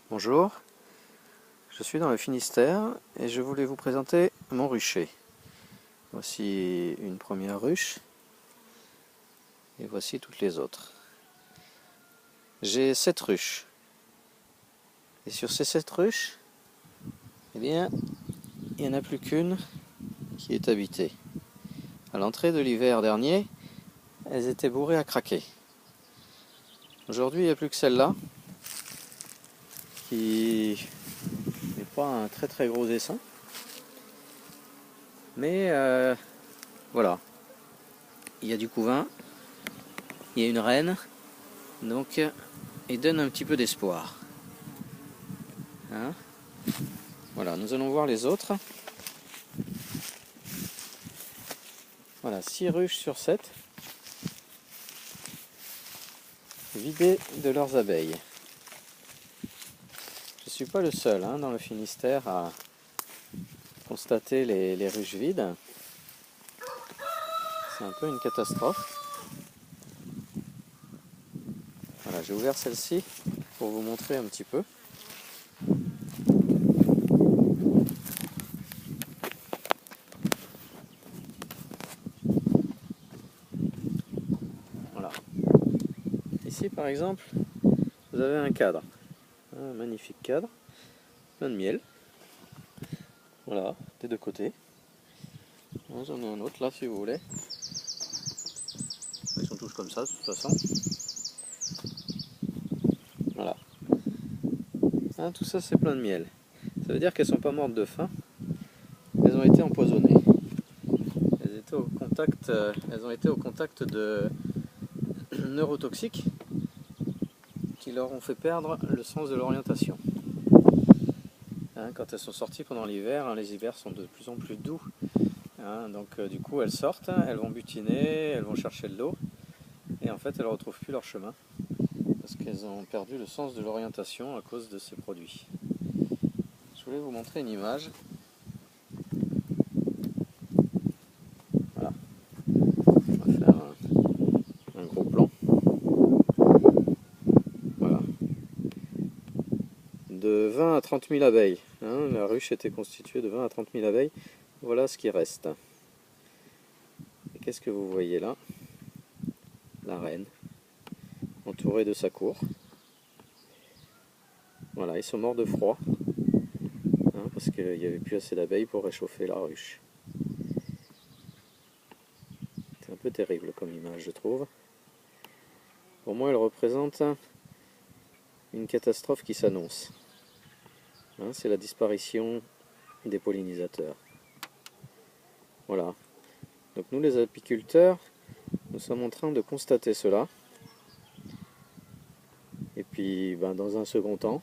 Bonjour, je suis dans le Finistère et je voulais vous présenter mon rucher. Voici une première ruche et voici toutes les autres. J'ai 7 ruches et sur ces 7 ruches, eh bien, il n'y en a plus qu'une qui est habitée. À l'entrée de l'hiver dernier, elles étaient bourrées à craquer. Aujourd'hui, il n'y a plus que celle-là qui n'est pas un très très gros essaim. Mais voilà, il y a du couvain, il y a une reine, donc il donne un petit peu d'espoir. Hein, voilà, nous allons voir les autres. Voilà, 6 ruches sur 7 vidées de leurs abeilles. Je ne suis pas le seul dans le Finistère à constater les ruches vides. C'est un peu une catastrophe. Voilà, j'ai ouvert celle-ci pour vous montrer un petit peu. Voilà. Ici par exemple, vous avez un cadre. Un magnifique cadre, plein de miel. Voilà, des deux côtés. J'en ai un autre là si vous voulez. Ils sont tous comme ça de toute façon. Voilà. Tout ça c'est plein de miel. Ça veut dire qu'elles sont pas mortes de faim. Elles ont été empoisonnées. Elles ont été au contact de neurotoxiques qui leur ont fait perdre le sens de l'orientation. Quand elles sont sorties pendant l'hiver, les hivers sont de plus en plus doux. Donc du coup elles sortent, elles vont butiner, elles vont chercher de l'eau et en fait elles ne retrouvent plus leur chemin parce qu'elles ont perdu le sens de l'orientation à cause de ces produits. Je voulais vous montrer une image. Voilà. On va faire un gros plan. Voilà. De 20 à 30 000 abeilles. La ruche était constituée de 20 à 30 000 abeilles. Voilà ce qui reste. Et qu'est-ce que vous voyez là? La reine, entourée de sa cour. Voilà, ils sont morts de froid, parce qu'il n'y avait plus assez d'abeilles pour réchauffer la ruche. C'est un peu terrible comme image, je trouve. Pour moi, elle représente une catastrophe qui s'annonce. C'est la disparition des pollinisateurs. Voilà. Donc nous, les apiculteurs, nous sommes en train de constater cela. Et puis, dans un second temps,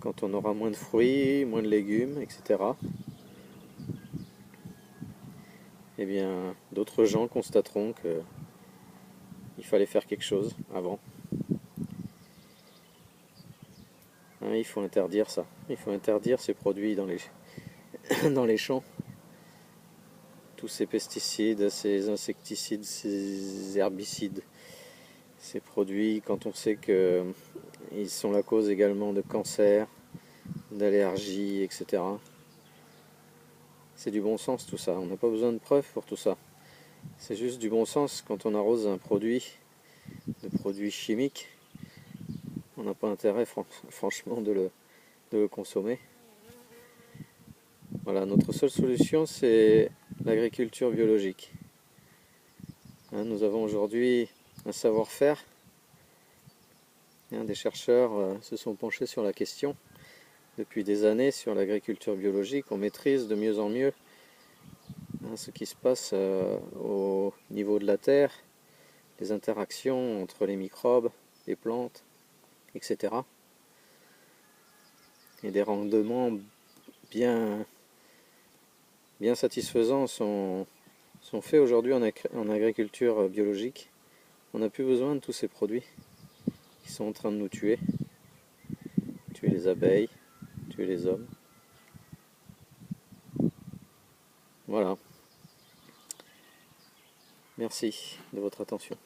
quand on aura moins de fruits, moins de légumes, etc., eh bien, d'autres gens constateront qu'il fallait faire quelque chose avant. Il faut interdire ça. Il faut interdire ces produits dans les champs. Tous ces pesticides, ces insecticides, ces herbicides, ces produits, quand on sait qu'ils sont la cause également de cancer, d'allergies, etc. C'est du bon sens tout ça. On n'a pas besoin de preuves pour tout ça. C'est juste du bon sens quand on arrose un produit, de produits chimiques. On n'a pas intérêt franchement de le consommer. Voilà, notre seule solution c'est l'agriculture biologique. Nous avons aujourd'hui un savoir-faire. Des chercheurs se sont penchés sur la question depuis des années sur l'agriculture biologique. On maîtrise de mieux en mieux ce qui se passe au niveau de la terre, les interactions entre les microbes, les plantes, etc. Et des rendements bien satisfaisants sont faits aujourd'hui en agriculture biologique. On n'a plus besoin de tous ces produits qui sont en train de nous tuer les abeilles, tuer les hommes. Voilà. Merci de votre attention.